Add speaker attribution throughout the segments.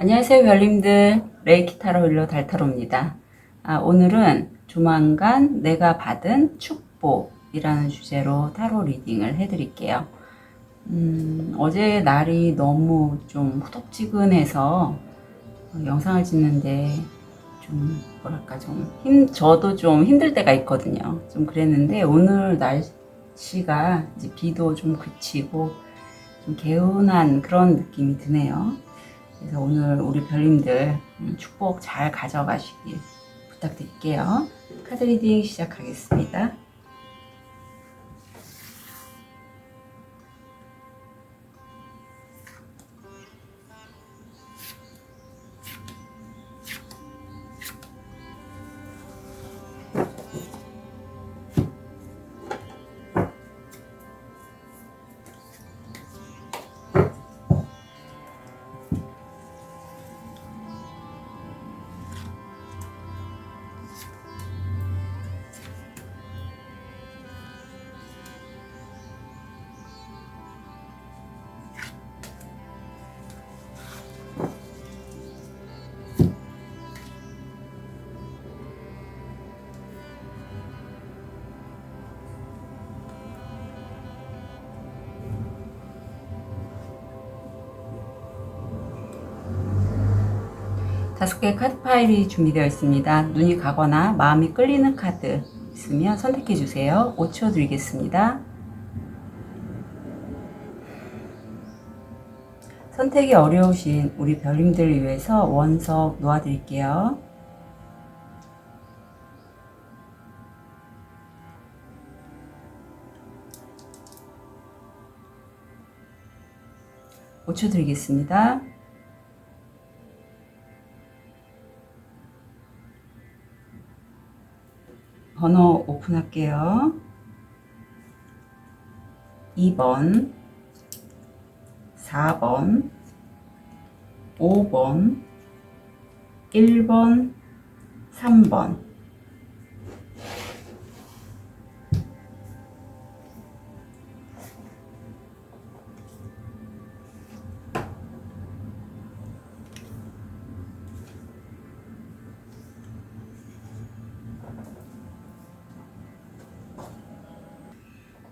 Speaker 1: 안녕하세요, 별님들. 레이키 타로 힐러 달타로입니다. 오늘은 조만간 내가 받은 축복이라는 주제로 타로 리딩을 해드릴게요. 어제 날이 너무 좀 후덥지근해서 영상을 찍는데 좀 뭐랄까 저도 좀 힘들 때가 있거든요. 좀 그랬는데 오늘 날씨가 이제 비도 좀 그치고 좀 개운한 그런 느낌이 드네요. 그래서 오늘 우리 별님들 축복 잘 가져가시길 부탁드릴게요. 카드 리딩 시작하겠습니다. 다섯 개의 카드 파일이 준비되어 있습니다. 눈이 가거나 마음이 끌리는 카드 있으면 선택해 주세요. 5초 드리겠습니다. 선택이 어려우신 우리 별님들 위해서 원석 놓아드릴게요. (5초) 드리겠습니다. 번호 오픈할게요. 2번, 4번, 5번, 1번, 3번.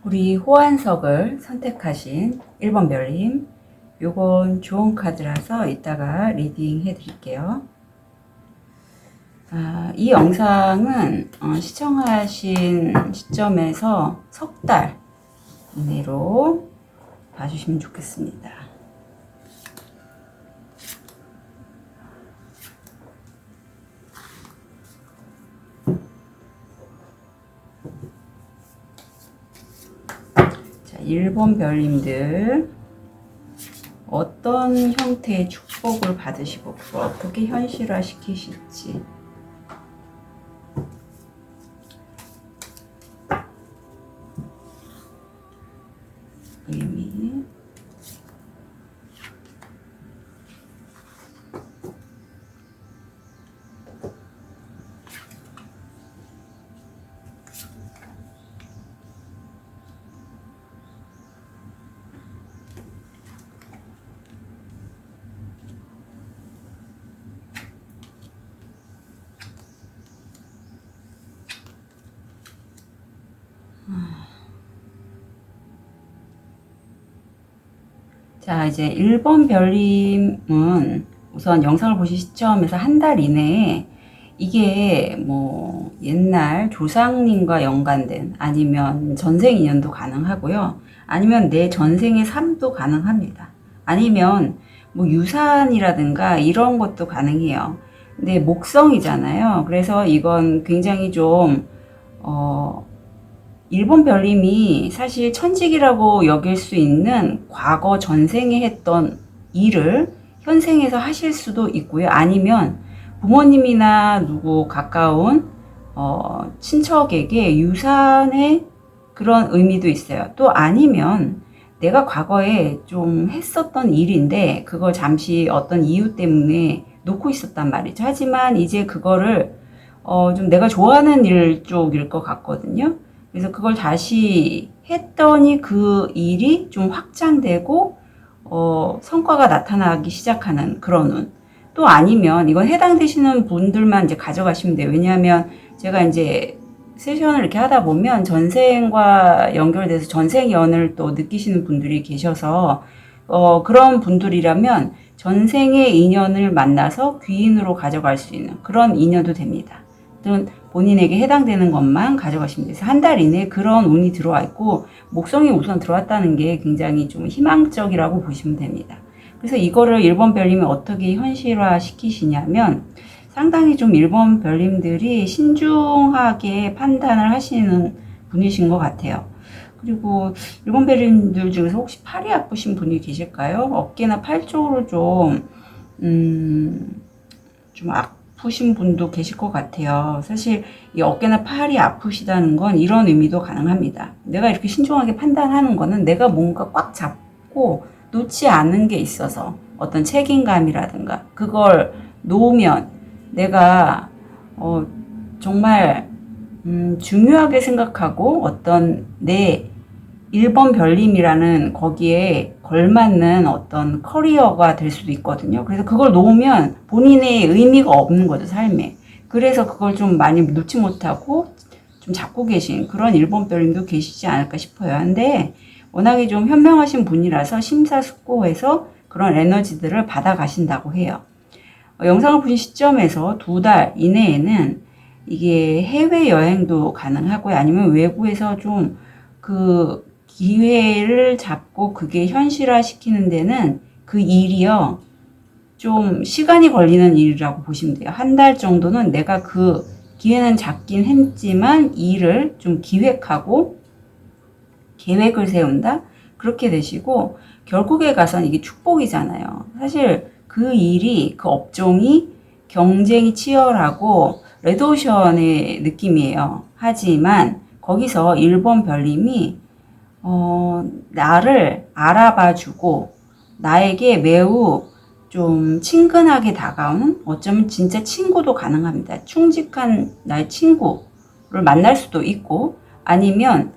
Speaker 1: 우리 호환석을 선택하신 1번 별님, 요건 좋은 카드라서 이따가 리딩 해드릴게요. 이 영상은 시청하신 시점에서 석 달 이내로 봐주시면 좋겠습니다. 자, 1번 별님들 어떤 형태의 축복을 받으시고 그걸 어떻게 현실화 시키실지. 의미. 자, 이제 1번 별님은 우선 영상을 보신 시점에서 한 달 이내에 이게 뭐 옛날 조상님과 연관된 아니면 전생 인연도 가능하고요. 아니면 내 전생의 삶도 가능합니다. 아니면 뭐 유산이라든가 이런 것도 가능해요. 근데 목성이잖아요. 그래서 이건 굉장히 좀 1번 별님이 사실 천직이라고 여길 수 있는 과거 전생에 했던 일을 현생에서 하실 수도 있고요. 아니면 부모님이나 누구 가까운 친척에게 유산의 그런 의미도 있어요. 또 아니면 내가 과거에 좀 했었던 일인데 그걸 잠시 어떤 이유 때문에 놓고 있었단 말이죠. 하지만 이제 그거를 좀 내가 좋아하는 일 쪽일 것 같거든요. 그래서 그걸 다시 했더니 그 일이 좀 확장되고 성과가 나타나기 시작하는 그런 운. 또 아니면 이건 해당되시는 분들만 이제 가져가시면 돼요. 왜냐하면 제가 이제 세션을 이렇게 하다 보면 전생과 연결돼서 전생연을 또 느끼시는 분들이 계셔서 그런 분들이라면 전생의 인연을 만나서 귀인으로 가져갈 수 있는 그런 인연도 됩니다. 또는 본인에게 해당되는 것만 가져가시면 돼요. 한 달 이내에 그런 운이 들어와 있고 목성이 우선 들어왔다는 게 굉장히 좀 희망적이라고 보시면 됩니다. 그래서 이거를 1번 별님이 어떻게 현실화 시키시냐면 상당히 좀 1번 별님들이 신중하게 판단을 하시는 분이신 것 같아요. 그리고 1번 별님들 중에서 혹시 팔이 아프신 분이 계실까요? 어깨나 팔 쪽으로 좀 아프신 분도 계실 것 같아요. 사실 이 어깨나 팔이 아프시다는 건 이런 의미도 가능합니다. 내가 이렇게 신중하게 판단하는 거는 내가 뭔가 꽉 잡고 놓지 않은 게 있어서 어떤 책임감이라든가 그걸 놓으면 내가 정말 중요하게 생각하고 어떤 내 1번 별님이라는 거기에 걸맞는 어떤 커리어가 될 수도 있거든요. 그래서 그걸 놓으면 본인의 의미가 없는 거죠, 삶에. 그래서 그걸 좀 많이 놓지 못하고 좀 잡고 계신 그런 1번 별님도 계시지 않을까 싶어요. 근데 워낙에 좀 현명하신 분이라서 심사숙고해서 그런 에너지들을 받아가신다고 해요. 영상을 보신 시점에서 2달 이내에는 이게 해외여행도 가능하고요. 아니면 외국에서 좀 그 기회를 잡고 그게 현실화 시키는 데는 그 일이요. 좀 시간이 걸리는 일이라고 보시면 돼요. 한 달 정도는 내가 그 기회는 잡긴 했지만 일을 좀 기획하고 계획을 세운다? 그렇게 되시고 결국에 가서는 이게 축복이잖아요. 사실 그 일이 그 업종이 경쟁이 치열하고 레드오션의 느낌이에요. 하지만 거기서 1번 별님이 나를 알아봐주고 나에게 매우 좀 친근하게 다가오는 어쩌면 진짜 친구도 가능합니다. 충직한 나의 친구를 만날 수도 있고 아니면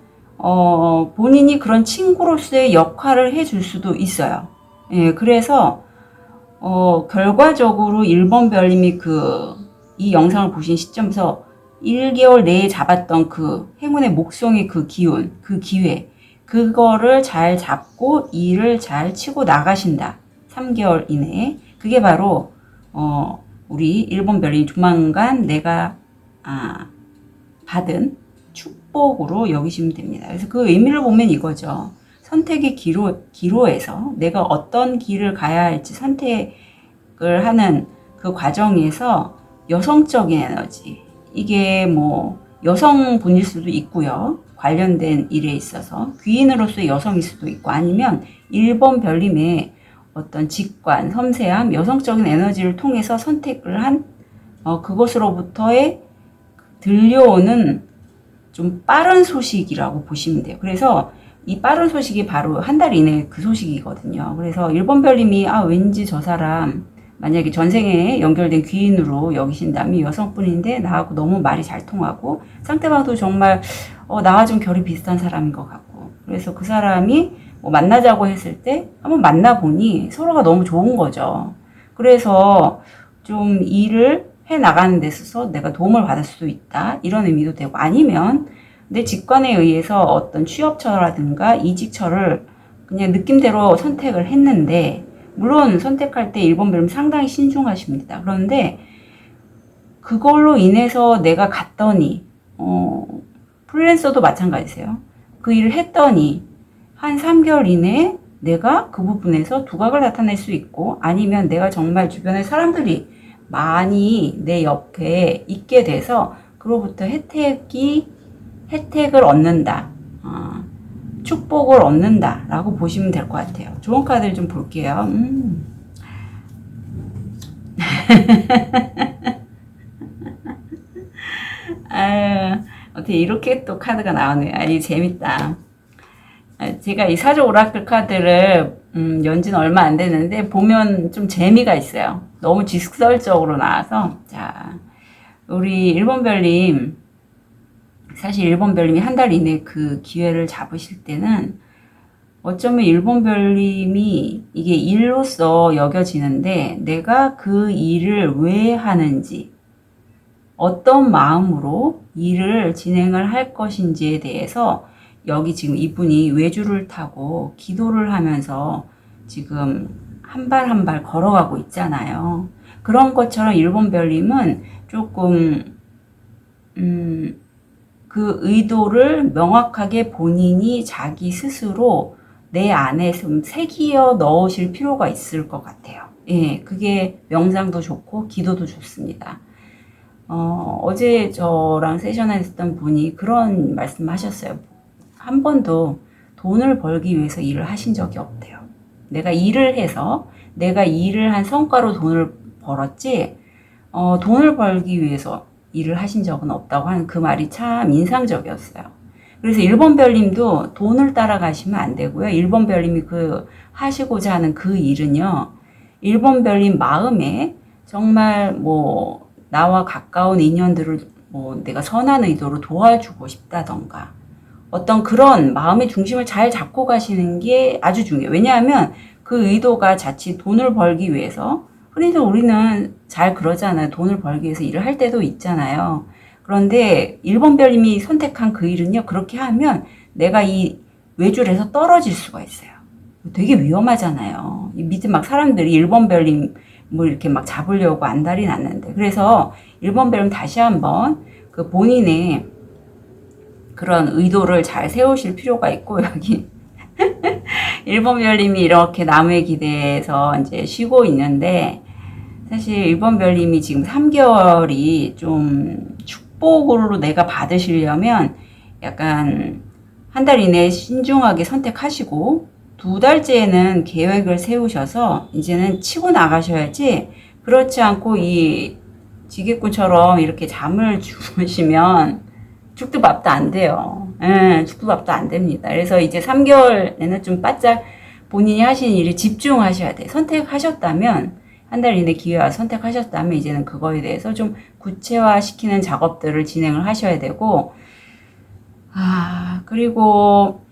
Speaker 1: 본인이 그런 친구로서의 역할을 해줄 수도 있어요. 예, 그래서 결과적으로 1번 별님이 이 영상을 보신 시점에서 1개월 내에 잡았던 그 행운의 목성의 그 기운, 그 기회, 그거를 잘 잡고 일을 잘 치고 나가신다. 3개월 이내에. 그게 바로, 우리 1번 별님 조만간 내가, 받은 축복으로 여기시면 됩니다. 그래서 그 의미를 보면 이거죠. 선택의 기로에서 내가 어떤 길을 가야 할지 선택을 하는 그 과정에서 여성적인 에너지, 이게 뭐 여성분일 수도 있고요. 관련된 일에 있어서 귀인으로서의 여성일 수도 있고 아니면 1번 별님의 어떤 직관, 섬세함, 여성적인 에너지를 통해서 선택을 한 그것으로부터의 들려오는 좀 빠른 소식이라고 보시면 돼요. 그래서 이 빠른 소식이 바로 한 달 이내 그 소식이거든요. 그래서 1번 별님이 왠지 저 사람 만약에 전생에 연결된 귀인으로 여기신다면 여성분인데 나하고 너무 말이 잘 통하고 상대방도 정말 나와 좀 결이 비슷한 사람인 것 같고 그래서 그 사람이 뭐 만나자고 했을 때 한번 만나보니 서로가 너무 좋은 거죠. 그래서 좀 일을 해 나가는 데 있어서 내가 도움을 받을 수도 있다 이런 의미도 되고 아니면 내 직관에 의해서 어떤 취업처라든가 이직처를 그냥 느낌대로 선택을 했는데 물론 선택할 때 1번 별님 상당히 신중하십니다. 그런데 그걸로 인해서 내가 갔더니 프리랜서도 마찬가지세요. 그 일을 했더니 한 3개월 이내에 내가 그 부분에서 두각을 나타낼 수 있고 아니면 내가 정말 주변에 사람들이 많이 내 옆에 있게 돼서 그로부터 혜택을 얻는다. 축복을 얻는다 라고 보시면 될 것 같아요. 좋은 카드를 좀 볼게요. 어떻게 이렇게 또 카드가 나오네요. 이 재밌다. 제가 이 사조 오라클 카드를 연지는 얼마 안 됐는데 보면 좀 재미가 있어요. 너무 직설적으로 나와서 자 우리 1번 별님 사실 1번 별님이 한 달 이내 그 기회를 잡으실 때는 어쩌면 일본 별님이 이게 일로서 여겨지는데 내가 그 일을 왜 하는지, 어떤 마음으로 일을 진행을 할 것인지에 대해서 여기 지금 이분이 외주를 타고 기도를 하면서 지금 한 발 한 발 걸어가고 있잖아요. 그런 것처럼 일본 별님은 조금 그 의도를 명확하게 본인이 자기 스스로 내 안에 좀 새기어 넣으실 필요가 있을 것 같아요. 예, 그게 명상도 좋고 기도도 좋습니다. 어제 저랑 세션을 했던 분이 그런 말씀 하셨어요. 한 번도 돈을 벌기 위해서 일을 하신 적이 없대요. 내가 일을 해서, 내가 일을 한 성과로 돈을 벌었지, 돈을 벌기 위해서 일을 하신 적은 없다고 하는 그 말이 참 인상적이었어요. 그래서 1번 별님도 돈을 따라가시면 안 되고요. 1번 별님이 그 하시고자 하는 그 일은요, 1번 별님 마음에 정말 뭐 나와 가까운 인연들을 뭐 내가 선한 의도로 도와주고 싶다던가 어떤 그런 마음의 중심을 잘 잡고 가시는 게 아주 중요해요. 왜냐하면 그 의도가 자칫 돈을 벌기 위해서, 흔히도 우리는 잘 그러잖아요. 돈을 벌기 위해서 일을 할 때도 있잖아요. 그런데 1번 별님이 선택한 그 일은요, 그렇게 하면 내가 이 외줄에서 떨어질 수가 있어요. 되게 위험하잖아요. 밑에 막 사람들이 1번 별님 뭐 이렇게 막 잡으려고 안달이 났는데. 그래서 1번 별님 다시 한번 그 본인의 그런 의도를 잘 세우실 필요가 있고, 여기 1번 별님이 이렇게 나무에 기대서 이제 쉬고 있는데, 사실 1번 별님이 지금 3개월이 좀 축복으로 내가 받으시려면 약간 한 달 이내에 신중하게 선택하시고 2달째에는 계획을 세우셔서 이제는 치고 나가셔야지, 그렇지 않고 이 지게꾼처럼 이렇게 잠을 주무시면 죽도 밥도 안 돼요. 예, 죽도 밥도 안 됩니다. 그래서 이제 3개월에는 좀 바짝 본인이 하시는 일에 집중하셔야 돼. 선택하셨다면, 한 달 이내 기회와 선택하셨다면 이제는 그거에 대해서 좀 구체화시키는 작업들을 진행을 하셔야 되고, 그리고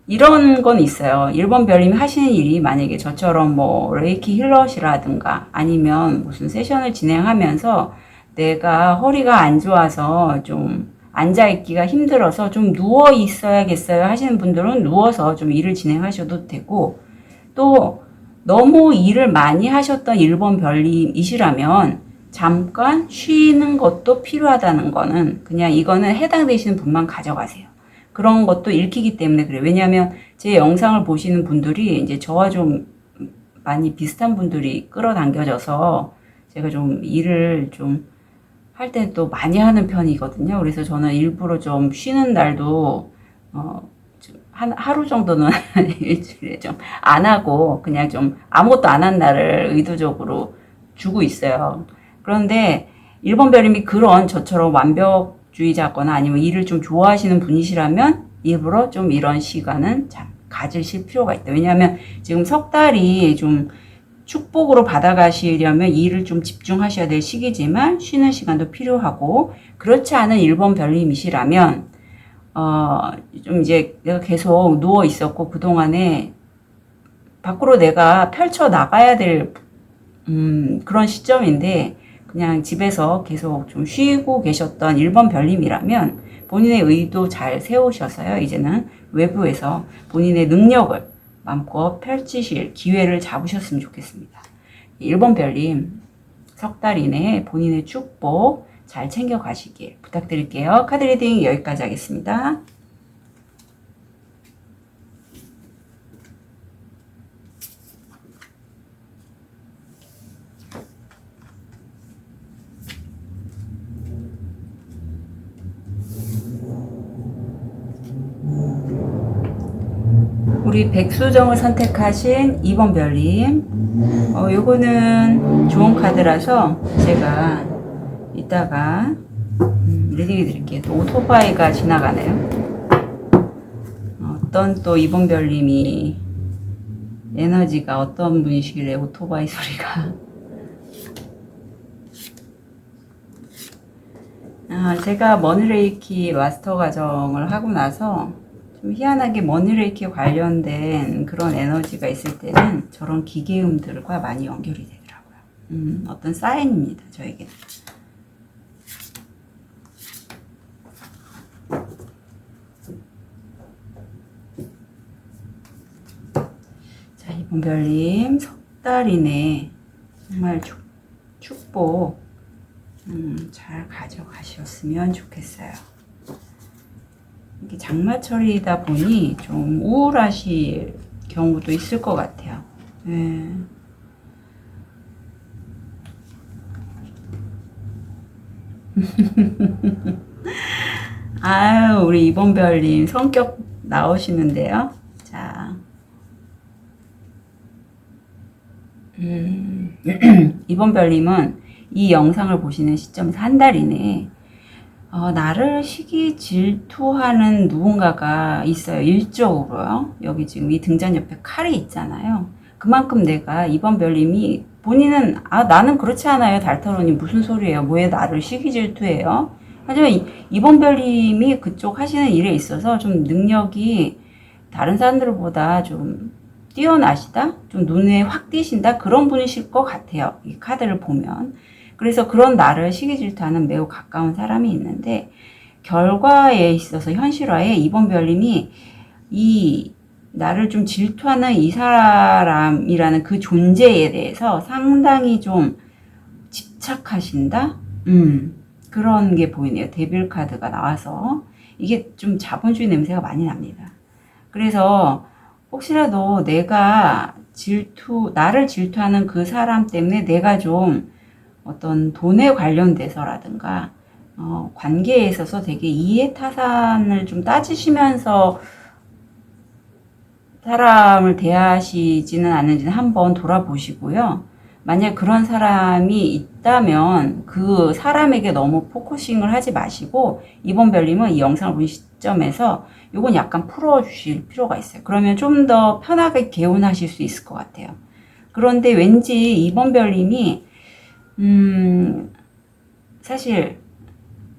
Speaker 1: 이런 건 있어요. 1번 별님이 하시는 일이 만약에 저처럼 뭐 레이키 힐러시라든가 아니면 무슨 세션을 진행하면서 내가 허리가 안 좋아서 좀 앉아있기가 힘들어서 좀 누워 있어야겠어요 하시는 분들은 누워서 좀 일을 진행하셔도 되고, 또 너무 일을 많이 하셨던 1번 별님이시라면 잠깐 쉬는 것도 필요하다는 거는 그냥 이거는 해당되시는 분만 가져가세요. 그런 것도 읽히기 때문에 그래요. 왜냐하면 제 영상을 보시는 분들이 이제 저와 좀 많이 비슷한 분들이 끌어당겨져서 제가 좀 일을 좀 할 때 또 많이 하는 편이거든요. 그래서 저는 일부러 좀 쉬는 날도 하루 정도는 일주일에 좀 안 하고 그냥 좀 아무것도 안 한 날을 의도적으로 주고 있어요. 그런데 1번 별님이 그런 저처럼 완벽주의자거나 아니면 일을 좀 좋아하시는 분이시라면 일부러 좀 이런 시간은 참 가지실 필요가 있다. 왜냐하면 지금 석 달이 좀 축복으로 받아가시려면 일을 좀 집중하셔야 될 시기지만 쉬는 시간도 필요하고, 그렇지 않은 1번 별님이시라면 좀 이제 내가 계속 누워 있었고 그동안에 밖으로 내가 펼쳐 나가야 될 그런 시점인데 그냥 집에서 계속 좀 쉬고 계셨던 1번 별님이라면 본인의 의도 잘 세우셔서요, 이제는 외부에서 본인의 능력을 마음껏 펼치실 기회를 잡으셨으면 좋겠습니다. 1번 별님, 석 달 이내에 본인의 축복 잘 챙겨 가시길 부탁드릴게요. 카드 리딩 여기까지 하겠습니다. 우리 백수정을 선택하신 2번 별님, 요거는 좋은 카드라서 제가 이따가 리딩해 드릴게요. 또 오토바이가 지나가네요. 어떤 또 2번 별님이 에너지가 어떤 분이시길래 오토바이 소리가. 제가 머니레이키 마스터 과정을 하고 나서 좀 희한하게 머니레이키 관련된 그런 에너지가 있을 때는 저런 기계음들과 많이 연결이 되더라고요. 어떤 사인입니다, 저에게는. 자, 이번 별님 석 달 이내 정말 축복 잘 가져가셨으면 좋겠어요. 이게 장마철이다 보니 좀 우울하실 경우도 있을 것 같아요. 네. 아유, 우리 이번 별님 성격 나오시는데요. 자, 이번 별님은 이 영상을 보시는 시점에서 한 달 이내에 나를 시기 질투하는 누군가가 있어요. 일적으로요. 여기 지금 이 등잔 옆에 칼이 있잖아요. 그만큼 내가 이번 별님이 본인은 나는 그렇지 않아요. 달타로님 무슨 소리예요. 왜 나를 시기 질투해요. 하지만 이번 별님이 그쪽 하시는 일에 있어서 좀 능력이 다른 사람들보다 좀 뛰어나시다? 좀 눈에 확 띄신다? 그런 분이실 것 같아요. 이 카드를 보면. 그래서 그런 나를 시기 질투하는 매우 가까운 사람이 있는데, 결과에 있어서 현실화에 이번 별님이 이 나를 좀 질투하는 이 사람이라는 그 존재에 대해서 상당히 좀 집착하신다? 그런 게 보이네요. 데빌 카드가 나와서. 이게 좀 자본주의 냄새가 많이 납니다. 그래서 혹시라도 내가 나를 질투하는 그 사람 때문에 내가 좀 어떤 돈에 관련돼서라든가, 관계에 있어서 되게 이해타산을 좀 따지시면서 사람을 대하시지는 않는지는 한번 돌아보시고요. 만약 그런 사람이 있다면 그 사람에게 너무 포커싱을 하지 마시고, 이번 별님은 이 영상을 본 시점에서 요건 약간 풀어주실 필요가 있어요. 그러면 좀 더 편하게 개운하실 수 있을 것 같아요. 그런데 왠지 이번 별님이 사실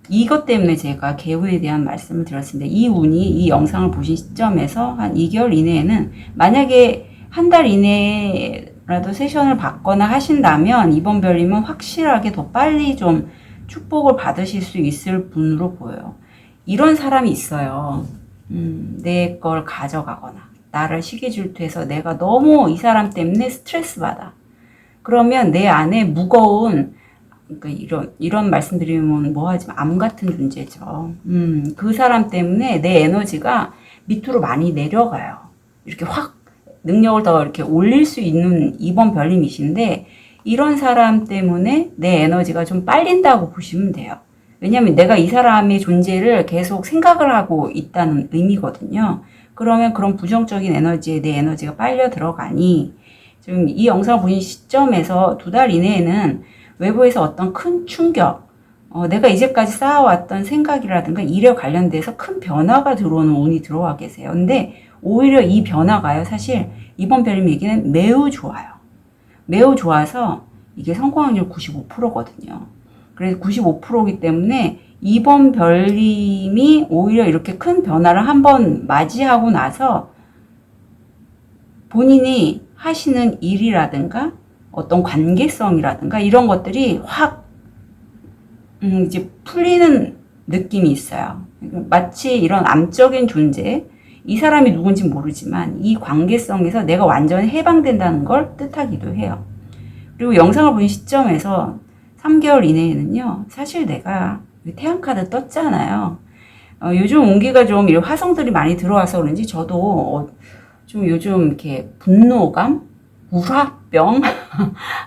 Speaker 1: 이것 때문에 제가 개운에 대한 말씀을 드렸습니다. 이 운이 이 영상을 보신 시점에서 한 2개월 이내에는, 만약에 한 달 이내라도 세션을 받거나 하신다면 이번 별님은 확실하게 더 빨리 좀 축복을 받으실 수 있을 분으로 보여요. 이런 사람이 있어요. 내 걸 가져가거나 나를 시기 질투해서 내가 너무 이 사람 때문에 스트레스 받아. 그러면 내 안에 무거운, 그러니까 이런 말씀드리면 뭐하지만 암 같은 존재죠. 그 사람 때문에 내 에너지가 밑으로 많이 내려가요. 이렇게 확 능력을 더 이렇게 올릴 수 있는 이번 별님이신데, 이런 사람 때문에 내 에너지가 좀 빨린다고 보시면 돼요. 왜냐하면 내가 이 사람의 존재를 계속 생각을 하고 있다는 의미거든요. 그러면 그런 부정적인 에너지에 내 에너지가 빨려 들어가니, 지금 이 영상을 보신 시점에서 2달 이내에는 외부에서 어떤 큰 충격, 내가 이제까지 쌓아왔던 생각이라든가 일에 관련돼서 큰 변화가 들어오는 운이 들어와 계세요. 근데 오히려 이 변화가요, 사실 이번 별님에게는 매우 좋아요. 매우 좋아서 이게 성공 확률 95%거든요. 그래서 95%이기 때문에 이번 별님이 오히려 이렇게 큰 변화를 한번 맞이하고 나서 본인이 하시는 일이라든가 어떤 관계성이라든가 이런 것들이 확 이제 풀리는 느낌이 있어요. 마치 이런 암적인 존재, 이 사람이 누군지 모르지만 이 관계성에서 내가 완전히 해방된다는 걸 뜻하기도 해요. 그리고 영상을 본 시점에서 3개월 이내에는요, 사실 내가 태양카드 떴잖아요. 요즘 운기가 좀 화성들이 많이 들어와서 그런지 저도 좀 요즘 이렇게 분노감, 우라병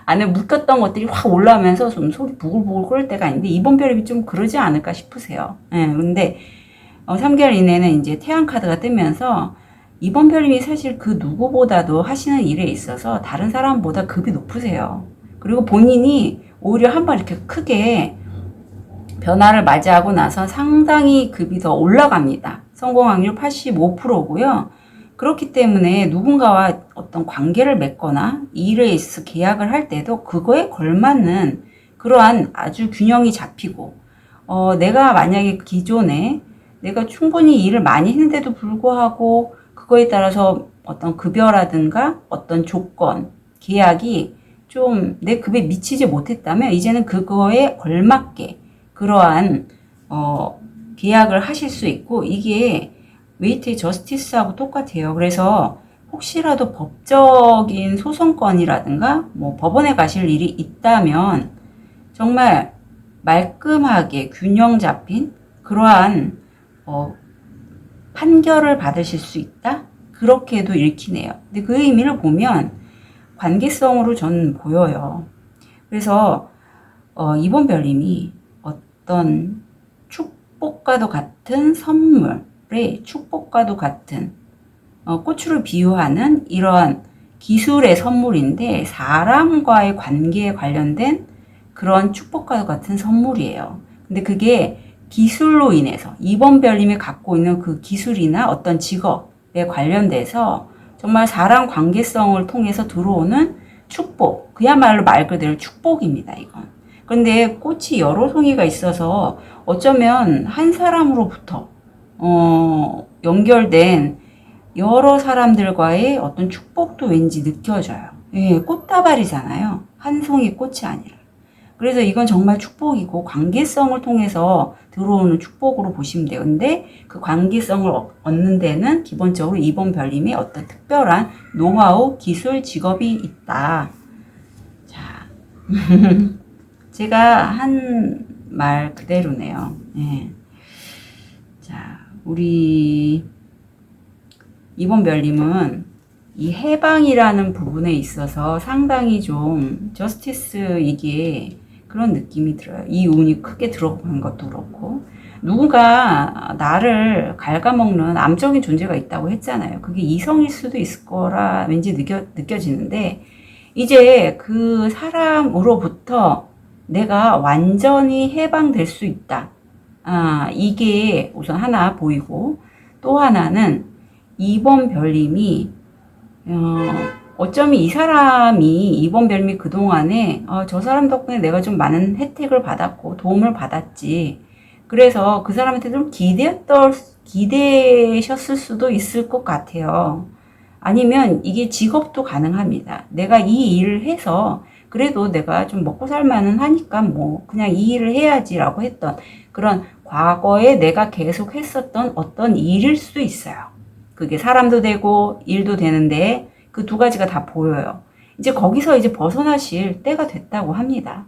Speaker 1: 안에 묵혔던 것들이 확 올라오면서 좀 속이 부글부글 끓을 때가 있는데, 이번 별이 좀 그러지 않을까 싶으세요. 근데 3개월 이내는 이제 태양 카드가 뜨면서 이번 별님이 사실 그 누구보다도 하시는 일에 있어서 다른 사람보다 급이 높으세요. 그리고 본인이 오히려 한번 이렇게 크게 변화를 맞이하고 나서 상당히 급이 더 올라갑니다. 성공 확률 85%고요. 그렇기 때문에 누군가와 어떤 관계를 맺거나 일에 있어서 계약을 할 때도 그거에 걸맞는 그러한 아주 균형이 잡히고, 내가 만약에 기존에 내가 충분히 일을 많이 했는데도 불구하고 그거에 따라서 어떤 급여라든가 어떤 조건, 계약이 좀 내 급에 미치지 못했다면 이제는 그거에 걸맞게 그러한 계약을 하실 수 있고, 이게 웨이트의 저스티스하고 똑같아요. 그래서 혹시라도 법적인 소송건이라든가 뭐 법원에 가실 일이 있다면 정말 말끔하게 균형 잡힌 그러한 판결을 받으실 수 있다? 그렇게도 읽히네요. 근데 그 의미를 보면 관계성으로 저는 보여요. 그래서 이번 별님이 어떤 축복과도 같은 선물의 축복과도 같은 꽃으로 비유하는 이러한 기술의 선물인데 사람과의 관계에 관련된 그런 축복과도 같은 선물이에요. 근데 그게 기술로 인해서 이번 별님이 갖고 있는 그 기술이나 어떤 직업에 관련돼서 정말 사람 관계성을 통해서 들어오는 축복, 그야말로 말 그대로 축복입니다, 이건. 그런데 꽃이 여러 송이가 있어서 어쩌면 한 사람으로부터 연결된 여러 사람들과의 어떤 축복도 왠지 느껴져요. 예, 꽃다발이잖아요. 한 송이 꽃이 아니라. 그래서 이건 정말 축복이고 관계성을 통해서 들어오는 축복으로 보시면 돼요. 근데 그 관계성을 얻는 데는 기본적으로 이번 별님의 어떤 특별한 노하우, 기술, 직업이 있다. 자, 제가 한 말 그대로네요. 예. 자, 우리 이번 별님은 이 해방이라는 부분에 있어서 상당히 좀 저스티스 이게 그런 느낌이 들어요. 이 운이 크게 들어오는 것도 그렇고, 누군가 나를 갉아먹는 암적인 존재가 있다고 했잖아요. 그게 이성일 수도 있을 거라 왠지 느껴지는데, 이제 그 사람으로부터 내가 완전히 해방될 수 있다. 이게 우선 하나 보이고, 또 하나는 이번 별님이 어쩌면 이 사람이 이번 별님이 그동안에 저 사람 덕분에 내가 좀 많은 혜택을 받았고 도움을 받았지. 그래서 그 사람한테 좀 기대셨을 수도 있을 것 같아요. 아니면 이게 직업도 가능합니다. 내가 이 일을 해서 그래도 내가 좀 먹고 살만은 하니까 뭐 그냥 이 일을 해야지라고 했던 그런 과거에 내가 계속 했었던 어떤 일일 수도 있어요. 그게 사람도 되고 일도 되는데 그 두 가지가 다 보여요. 이제 거기서 이제 벗어나실 때가 됐다고 합니다.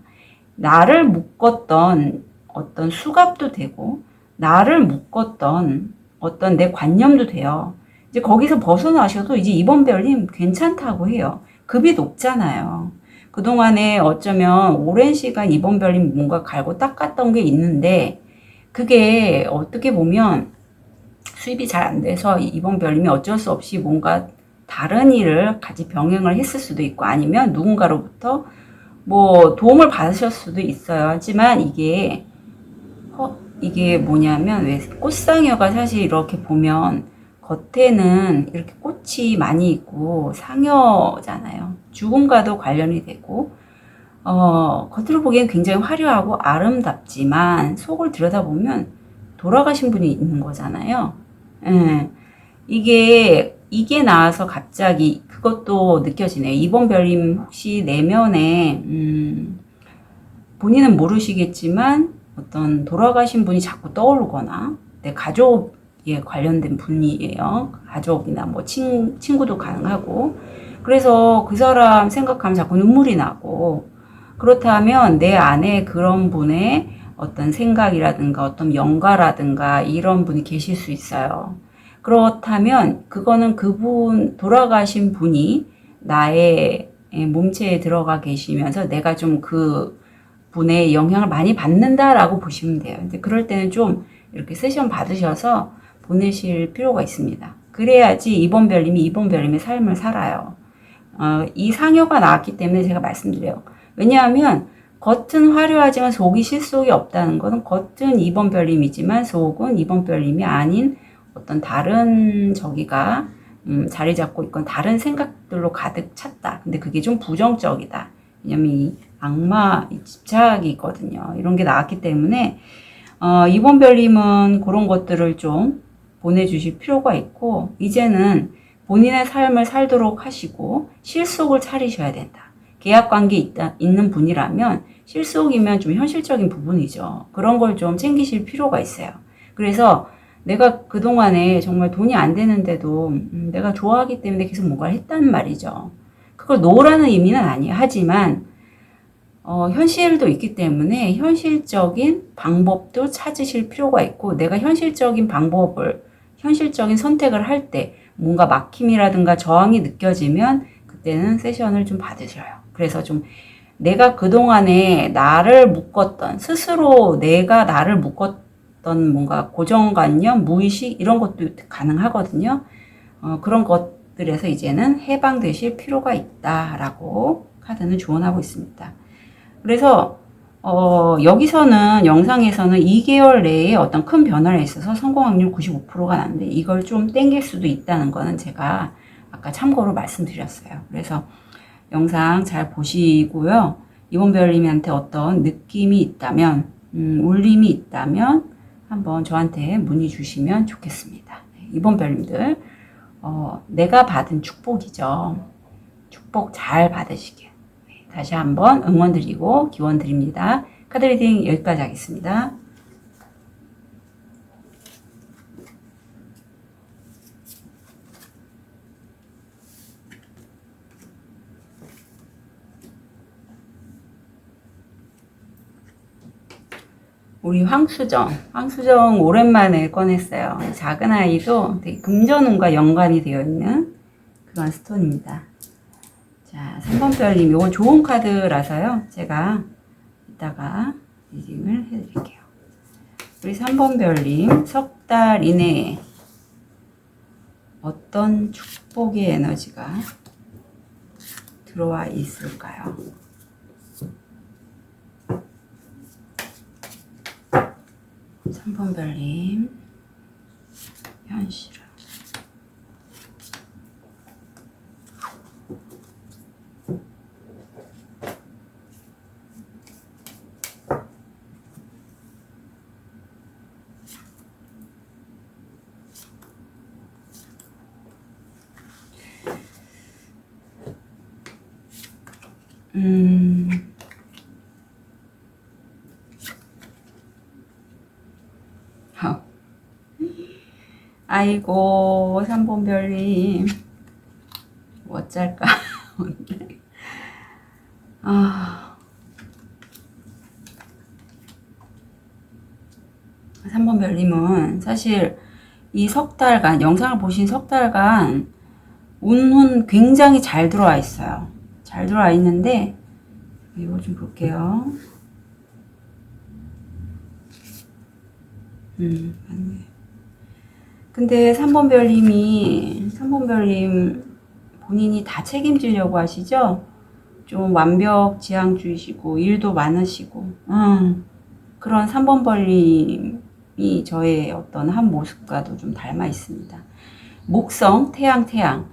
Speaker 1: 나를 묶었던 어떤 수갑도 되고 나를 묶었던 어떤 내 관념도 돼요. 이제 거기서 벗어나셔도 이제 이번 별님 괜찮다고 해요. 급이 높잖아요. 그동안에 어쩌면 오랜 시간 이번 별님 뭔가 갈고 닦았던 게 있는데 그게 어떻게 보면 수입이 잘 안 돼서 이번 별님이 어쩔 수 없이 뭔가 다른 일을 같이 병행을 했을 수도 있고 아니면 누군가로부터 뭐 도움을 받으실 수도 있어요. 하지만 이게 뭐냐면 왜 꽃상여가 사실 이렇게 보면 겉에는 이렇게 꽃이 많이 있고 상여잖아요. 죽음과도 관련이 되고 겉으로 보기엔 굉장히 화려하고 아름답지만 속을 들여다보면 돌아가신 분이 있는 거잖아요. 예. 이게 나와서 갑자기 그것도 느껴지네요. 이번 별님 혹시 내면에 본인은 모르시겠지만 어떤 돌아가신 분이 자꾸 떠오르거나 내 가족에 관련된 분이에요. 가족이나 뭐 친구도 가능하고 그래서 그 사람 생각하면 자꾸 눈물이 나고 그렇다면 내 안에 그런 분의 어떤 생각이라든가 어떤 영가라든가 이런 분이 계실 수 있어요. 그렇다면 그거는 그분 돌아가신 분이 나의 몸체에 들어가 계시면서 내가 좀 그 분의 영향을 많이 받는다라고 보시면 돼요. 근데 그럴 때는 좀 이렇게 세션 받으셔서 보내실 필요가 있습니다. 그래야지 이번 별님의 삶을 살아요. 이 상여가 나왔기 때문에 제가 말씀드려요. 왜냐하면 겉은 화려하지만 속이 실속이 없다는 것은 겉은 이번 별님이지만 속은 이번 별님이 아닌 어떤 다른 저기가 자리 잡고 있건 다른 생각들로 가득 찼다. 근데 그게 좀 부정적이다. 왜냐면 이 악마 집착이 있거든요. 이런 게 나왔기 때문에 이번 별님은 그런 것들을 좀 보내주실 필요가 있고, 이제는 본인의 삶을 살도록 하시고 실속을 차리셔야 된다. 계약관계 있는 분이라면 실속이면 좀 현실적인 부분이죠. 그런 걸 좀 챙기실 필요가 있어요. 그래서 내가 그동안에 정말 돈이 안 되는데도 내가 좋아하기 때문에 계속 뭔가를 했단 말이죠. 그걸 놓으라는 의미는 아니에요. 하지만 현실도 있기 때문에 현실적인 방법도 찾으실 필요가 있고, 내가 현실적인 선택을 할 때 뭔가 막힘이라든가 저항이 느껴지면 그때는 세션을 좀 받으셔요. 그래서 좀 내가 그동안에 스스로 내가 나를 묶었던 뭔가 고정관념, 무의식 이런 것도 가능하거든요. 그런 것들에서 이제는 해방되실 필요가 있다라고 카드는 조언하고 있습니다. 그래서 여기서는 영상에서는 2개월 내에 어떤 큰 변화에 있어서 성공 확률 95%가 나는데, 이걸 좀 땡길 수도 있다는 거는 제가 아까 참고로 말씀드렸어요. 그래서 영상 잘 보시고요. 이번 별님한테 어떤 느낌이 있다면, 울림이 있다면 한번 저한테 문의 주시면 좋겠습니다. 이번 별님들 내가 받은 축복이죠. 축복 잘 받으시길 다시 한번 응원 드리고 기원 드립니다. 카드 리딩 여기까지 하겠습니다. 우리 황수정 오랜만에 꺼냈어요. 작은 아이도 되게 금전운과 연관이 되어 있는 그런 스톤입니다. 자, 3번 별님, 이건 좋은 카드라서요. 제가 이따가 리딩을 해드릴게요. 우리 3번 별님, 석 달 이내에 어떤 축복의 에너지가 들어와 있을까요? 삼 번 별님, 현실은 아이고, 3번 별님, 어쩔까, 오늘. 3번 별님은 사실 이 석 달간, 영상을 보신 석 달간, 운은 굉장히 잘 들어와 있어요. 잘 들어와 있는데, 이거 좀 볼게요. 맞네. 근데 3번 별님 본인이 다 책임지려고 하시죠? 좀 완벽지향주의시고 일도 많으시고 그런 3번 별님이 저의 어떤 한 모습과도 좀 닮아 있습니다. 목성, 태양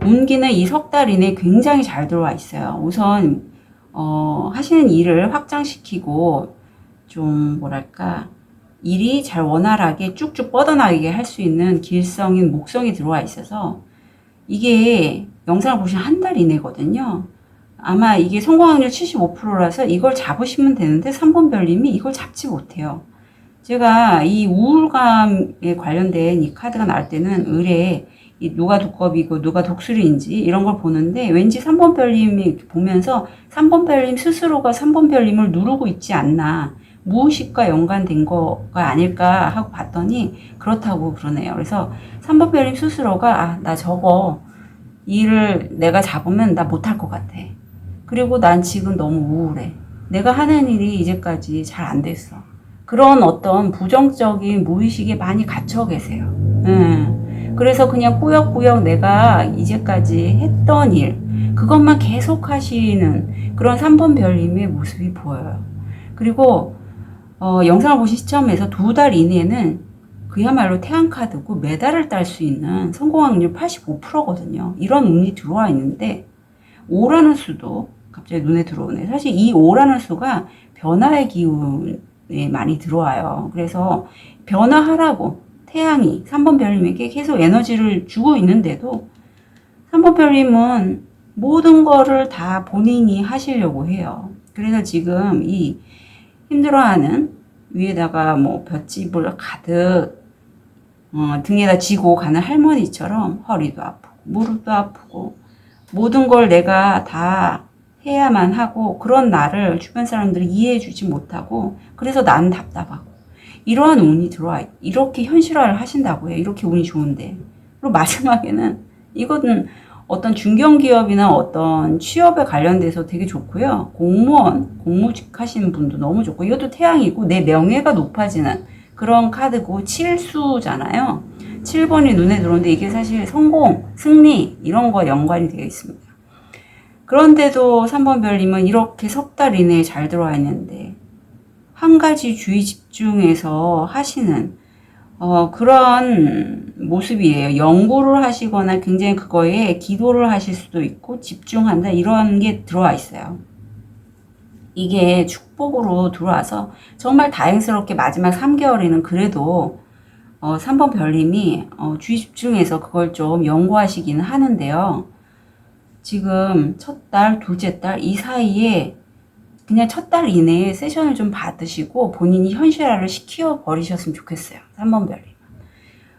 Speaker 1: 운기는 이 석 달 이내 굉장히 잘 들어와 있어요. 우선 하시는 일을 확장시키고 좀 뭐랄까, 일이 잘 원활하게 쭉쭉 뻗어나가게 할 수 있는 길성인 목성이 들어와 있어서, 이게 영상을 보시면 한 달 이내거든요. 아마 이게 성공 확률 75%라서 이걸 잡으시면 되는데 3번 별님이 이걸 잡지 못해요. 제가 이 우울감에 관련된 이 카드가 나올 때는 의뢰 누가 두꺼비고 누가 독수리인지 이런 걸 보는데, 왠지 3번 별님이 보면서 3번 별님 스스로가 3번 별님을 누르고 있지 않나, 무의식과 연관된 거가 아닐까 하고 봤더니 그렇다고 그러네요. 그래서 3번 별님 스스로가 나 저거 일을 내가 잡으면 나 못할 것 같아. 그리고 난 지금 너무 우울해. 내가 하는 일이 이제까지 잘 안 됐어. 그런 어떤 부정적인 무의식에 많이 갇혀 계세요. 그래서 그냥 꾸역꾸역 내가 이제까지 했던 일, 그것만 계속 하시는 그런 3번 별님의 모습이 보여요. 그리고 영상을 보신 시점에서 2달 이내에는 그야말로 태양카드고 메달을 딸 수 있는 성공 확률 85%거든요. 이런 운이 들어와 있는데, 5라는 수도 갑자기 눈에 들어오네. 사실 이 5라는 수가 변화의 기운을 많이 들어와요. 그래서 변화하라고 태양이 3번 별님에게 계속 에너지를 주고 있는데도 3번 별님은 모든 거를 다 본인이 하시려고 해요. 그래서 지금 이 힘들어하는 위에다가 뭐 볏짚을 가득 등에다 지고 가는 할머니처럼 허리도 아프고 무릎도 아프고 모든 걸 내가 다 해야만 하고 그런 나를 주변 사람들이 이해해 주지 못하고 그래서 나는 답답하고 이러한 운이 들어와 이렇게 현실화를 하신다고 해요. 이렇게 운이 좋은데. 그리고 마지막에는 이거는 어떤 중견기업이나 어떤 취업에 관련돼서 되게 좋고요. 공무원, 공무직 하시는 분도 너무 좋고 이것도 태양이고 내 명예가 높아지는 그런 카드고 7수잖아요. 7번이 눈에 들어오는데 이게 사실 성공, 승리 이런 거 연관이 되어 있습니다. 그런데도 3번 별님은 이렇게 석 달 이내에 잘 들어와 있는데 한 가지 주의 집중해서 하시는 그런 모습이에요. 연구를 하시거나 굉장히 그거에 기도를 하실 수도 있고 집중한다 이런 게 들어와 있어요. 이게 축복으로 들어와서 정말 다행스럽게 마지막 3개월에는 그래도 3번 별님이 주의 집중해서 그걸 좀 연구하시기는 하는데요. 지금 첫 달, 둘째 달 이 사이에 그냥 첫 달 이내에 세션을 좀 받으시고 본인이 현실화를 시켜 버리셨으면 좋겠어요. 3번 별님.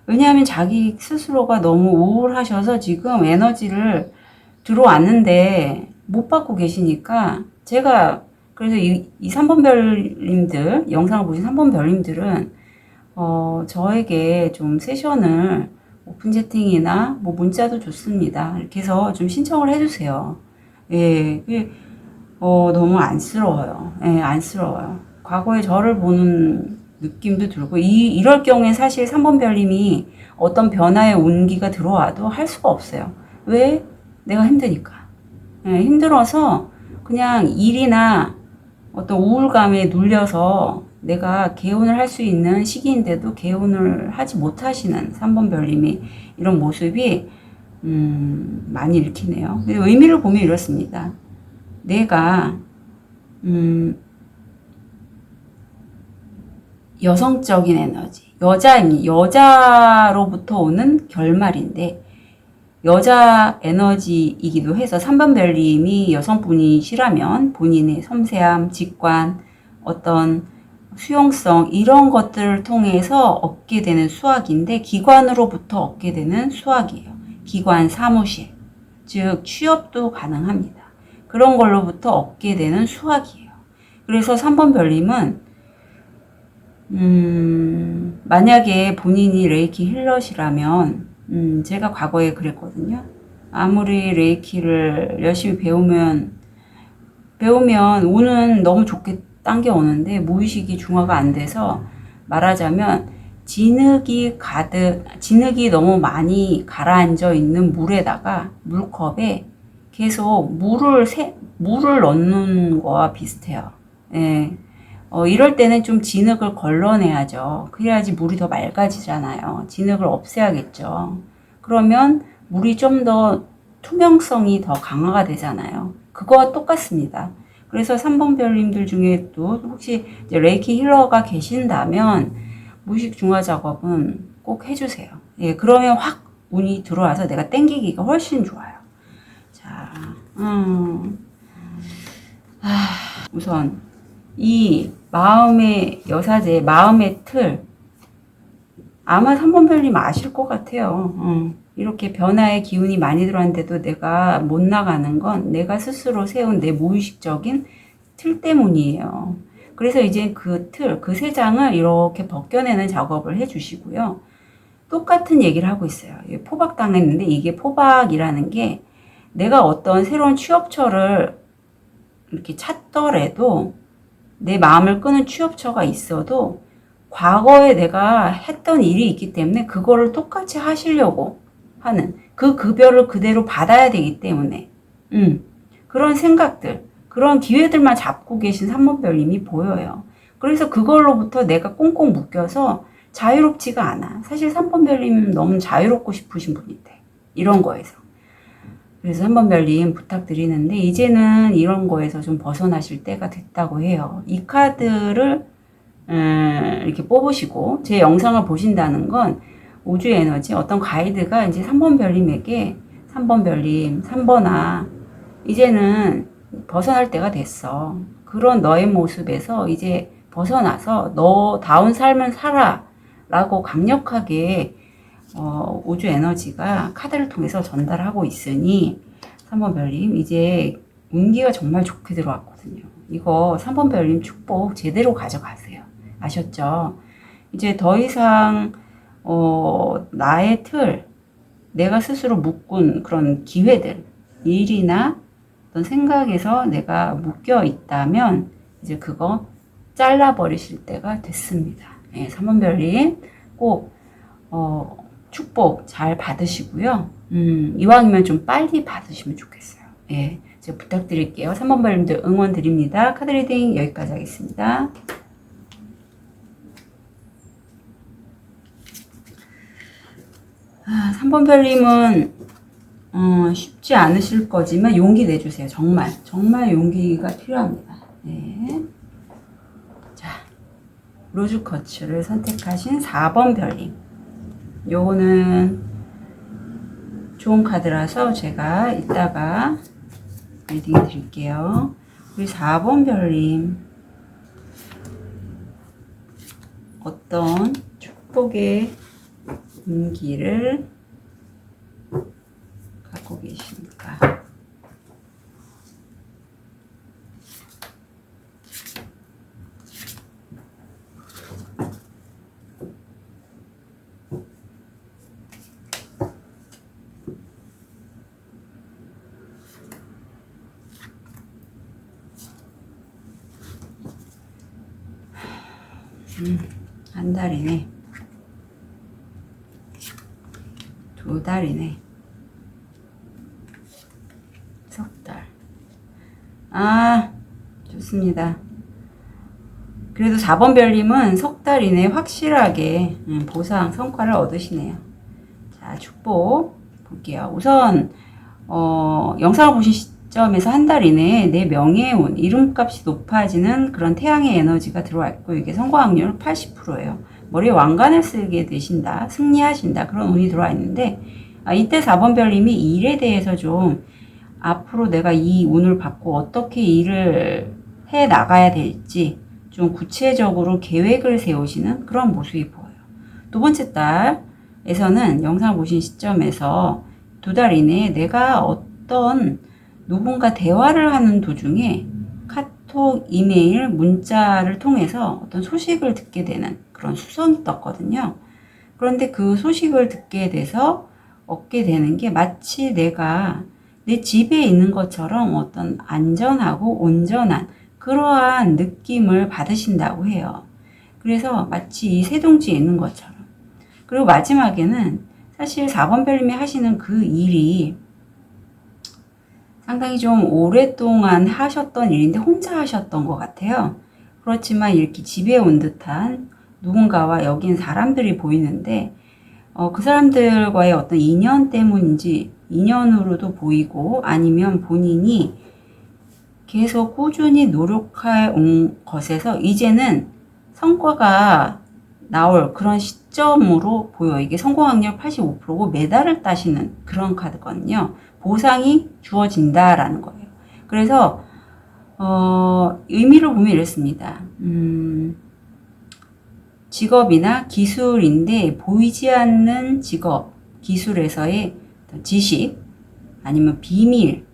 Speaker 1: 왜냐하면 자기 스스로가 너무 우울하셔서 지금 에너지를 들어왔는데 못 받고 계시니까 제가 그래서 이 3번 별님들 영상을 보신 3번 별님들은 저에게 좀 세션을 오픈 채팅이나 뭐 문자도 좋습니다. 이렇게 해서 좀 신청을 해주세요. 예, 너무 안쓰러워요. 예, 안쓰러워요. 과거의 저를 보는 느낌도 들고, 이럴 경우에 사실 3번 별님이 어떤 변화의 온기가 들어와도 할 수가 없어요. 왜? 내가 힘드니까. 예, 힘들어서 그냥 일이나 어떤 우울감에 눌려서 내가 개운을 할 수 있는 시기인데도 개운을 하지 못하시는 3번 별님이 이런 모습이 많이 읽히네요. 의미를 보면 이렇습니다. 내가 여성적인 에너지, 여자로부터 오는 결말인데 여자 에너지이기도 해서 3번 별님이 여성분이시라면 본인의 섬세함, 직관, 어떤 수용성 이런 것들을 통해서 얻게 되는 수학인데 기관으로부터 얻게 되는 수학이에요. 기관, 사무실, 즉 취업도 가능합니다. 그런 걸로부터 얻게 되는 수학이에요. 그래서 3번 별님은 만약에 본인이 레이키 힐러시라면 제가 과거에 그랬거든요. 아무리 레이키를 열심히 배우면 운은 너무 좋게 당겨오는데 무의식이 중화가 안 돼서 말하자면 진흙이 너무 많이 가라앉아 있는 물에다가 물컵에 계속 물을 넣는 거와 비슷해요. 예. 이럴 때는 좀 진흙을 걸러내야죠. 그래야지 물이 더 맑아지잖아요. 진흙을 없애야겠죠. 그러면 물이 좀 더 투명성이 더 강화가 되잖아요. 그거와 똑같습니다. 그래서 3번 별님들 중에도 혹시 이제 레이키 힐러가 계신다면 무의식 중화 작업은 꼭 해주세요. 예, 그러면 확 운이 들어와서 내가 땡기기가 훨씬 좋아요. 자, 우선 이 마음의 여사제, 마음의 틀 아마 3번 별님 아실 것 같아요. 이렇게 변화의 기운이 많이 들어왔는데도 내가 못 나가는 건 내가 스스로 세운 내 무의식적인 틀 때문이에요. 그래서 이제 그 틀, 그 세 장을 이렇게 벗겨내는 작업을 해주시고요. 똑같은 얘기를 하고 있어요. 포박당했는데 이게 포박이라는 게 내가 어떤 새로운 취업처를 이렇게 찾더라도 내 마음을 끄는 취업처가 있어도 과거에 내가 했던 일이 있기 때문에 그거를 똑같이 하시려고 하는 그 급여를 그대로 받아야 되기 때문에 그런 생각들, 그런 기회들만 잡고 계신 3번 별님이 보여요. 그래서 그걸로부터 내가 꽁꽁 묶여서 자유롭지가 않아. 사실 3번 별님 너무 자유롭고 싶으신 분인데 이런 거에서. 그래서 3번 별님 부탁드리는데 이제는 이런 거에서 좀 벗어나실 때가 됐다고 해요. 이 카드를 이렇게 뽑으시고 제 영상을 보신다는 건 우주의 에너지 어떤 가이드가 이제 3번 별님에게 3번 별님 3번아 이제는 벗어날 때가 됐어. 그런 너의 모습에서 이제 벗어나서 너다운 삶을 살아 라고 강력하게 우주 에너지가 카드를 통해서 전달하고 있으니 3번 별님 이제 운기가 정말 좋게 들어왔거든요. 이거 3번 별님 축복 제대로 가져가세요. 아셨죠? 이제 더 이상 나의 틀, 내가 스스로 묶은 그런 기회들, 일이나 어떤 생각에서 내가 묶여 있다면 이제 그거 잘라버리실 때가 됐습니다. 예, 3번 별님 꼭 축복 잘 받으시고요. 이왕이면 좀 빨리 받으시면 좋겠어요. 예, 제가 부탁드릴게요. 3번 별님들 응원 드립니다. 카드 리딩 여기까지 하겠습니다. 3번 별님은 쉽지 않으실 거지만 용기 내주세요. 정말 용기가 필요합니다. 네. 자, 로즈 커츠를 선택하신 4번 별님. 요거는 좋은 카드라서 제가 이따가 리딩 드릴게요. 우리 4번 별님 어떤 축복의 운기를 갖고 계십니까? 한 달이네. 2달이네. 석 달. 좋습니다. 그래도 4번 별님은 석 달 이내 확실하게 보상, 성과를 얻으시네요. 자, 축복 볼게요. 우선, 영상을 보신 시점에서 한 달 이내에 내 명예의 운, 이름값이 높아지는 그런 태양의 에너지가 들어와 있고, 이게 성공 확률 80%예요. 머리에 왕관을 쓰게 되신다, 승리하신다, 그런 운이 들어와 있는데, 이때 4번 별님이 일에 대해서 좀 앞으로 내가 이 운을 받고 어떻게 일을 해 나가야 될지 좀 구체적으로 계획을 세우시는 그런 모습이 보여요. 두 번째 달에서는 영상을 보신 시점에서 2달 이내에 내가 어떤 누군가 대화를 하는 도중에 카톡, 이메일, 문자를 통해서 어떤 소식을 듣게 되는 그런 수성이 떴거든요. 그런데 그 소식을 듣게 돼서 얻게 되는 게 마치 내가 내 집에 있는 것처럼 어떤 안전하고 온전한 그러한 느낌을 받으신다고 해요. 그래서 마치 이 세동지에 있는 것처럼. 그리고 마지막에는 사실 4번 별님이 하시는 그 일이 상당히 좀 오랫동안 하셨던 일인데 혼자 하셨던 것 같아요. 그렇지만 이렇게 집에 온 듯한 누군가와 여긴 사람들이 보이는데 그 사람들과의 어떤 인연 때문인지 인연으로도 보이고 아니면 본인이 계속 꾸준히 노력해 온 것에서 이제는 성과가 나올 그런 시점으로 보여. 이게 성공 확률 85%고 메달을 따시는 그런 카드거든요. 보상이 주어진다라는 거예요. 그래서 의미를 보면 이렇습니다. 직업이나 기술인데 보이지 않는 직업, 기술에서의 지식 아니면 비밀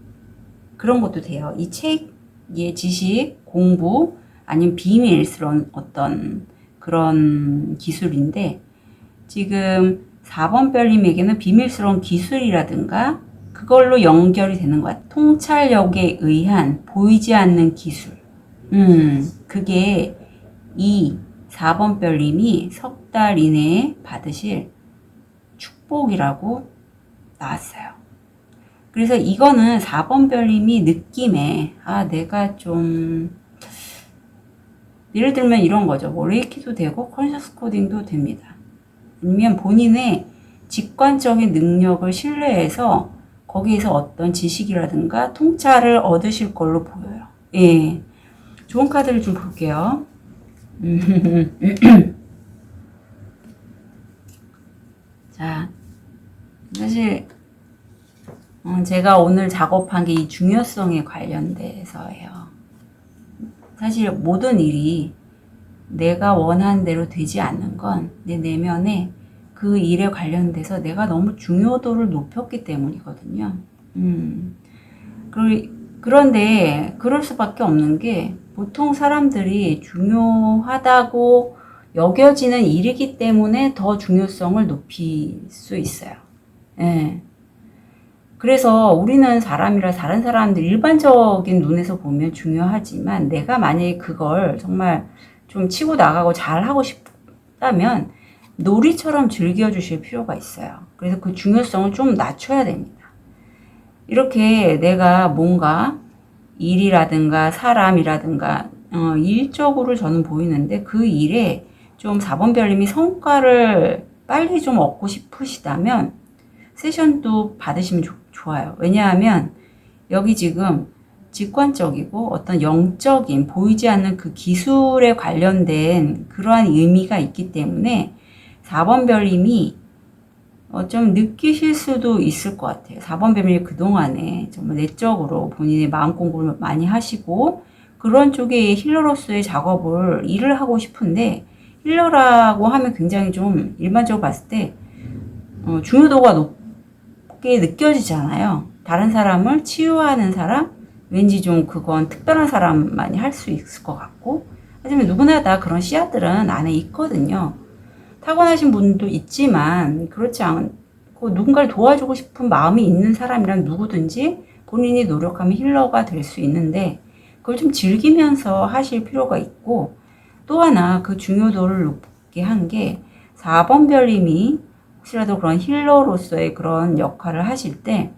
Speaker 1: 그런 것도 돼요. 이 책의 지식, 공부 아니면 비밀스러운 어떤 그런 기술인데 지금 4번 별님에게는 비밀스러운 기술이라든가 그걸로 연결이 되는 것 같아요. 통찰력에 의한 보이지 않는 기술. 그게 이 4번 별님이 석 달 이내에 받으실 축복이라고 나왔어요. 그래서 이거는 4번 별님이 느낌에 내가 좀 예를 들면 이런 거죠. 뭐 레이키도 되고 컨셔스 코딩도 됩니다. 아니면 본인의 직관적인 능력을 신뢰해서 거기에서 어떤 지식이라든가 통찰을 얻으실 걸로 보여요. 예, 좋은 카드를 좀 볼게요. 자, 사실 제가 오늘 작업한 게 이 중요성에 관련돼서예요. 사실 모든 일이 내가 원하는 대로 되지 않는 건 내 내면에 그 일에 관련돼서 내가 너무 중요도를 높였기 때문이거든요. 그런데 그럴 수밖에 없는 게 보통 사람들이 중요하다고 여겨지는 일이기 때문에 더 중요성을 높일 수 있어요. 예. 그래서 우리는 사람이라 다른 사람들 일반적인 눈에서 보면 중요하지만 내가 만약에 그걸 정말 좀 치고 나가고 잘 하고 싶다면 놀이처럼 즐겨주실 필요가 있어요. 그래서 그 중요성을 좀 낮춰야 됩니다. 이렇게 내가 뭔가 일이라든가 사람이라든가 일적으로 저는 보이는데 그 일에 좀 4번 별님이 성과를 빨리 좀 얻고 싶으시다면 세션도 받으시면 좋아요. 왜냐하면 여기 지금 직관적이고 어떤 영적인 보이지 않는 그 기술에 관련된 그러한 의미가 있기 때문에 4번 별님이 좀 느끼실 수도 있을 것 같아요. 4번 별님이 그동안에 정말 내적으로 본인의 마음 공부를 많이 하시고 그런 쪽의 힐러로서의 작업을 일을 하고 싶은데 힐러라고 하면 굉장히 좀 일반적으로 봤을 때 중요도가 높게 느껴지잖아요. 다른 사람을 치유하는 사람, 왠지 좀 그건 특별한 사람만이 할 수 있을 것 같고 하지만 누구나 다 그런 씨앗들은 안에 있거든요. 타고나신 분도 있지만 그렇지 않고 누군가를 도와주고 싶은 마음이 있는 사람이란 누구든지 본인이 노력하면 힐러가 될 수 있는데 그걸 좀 즐기면서 하실 필요가 있고 또 하나 그 중요도를 높게 한 게 4번 별님이 혹시라도 그런 힐러로서의 그런 역할을 하실 때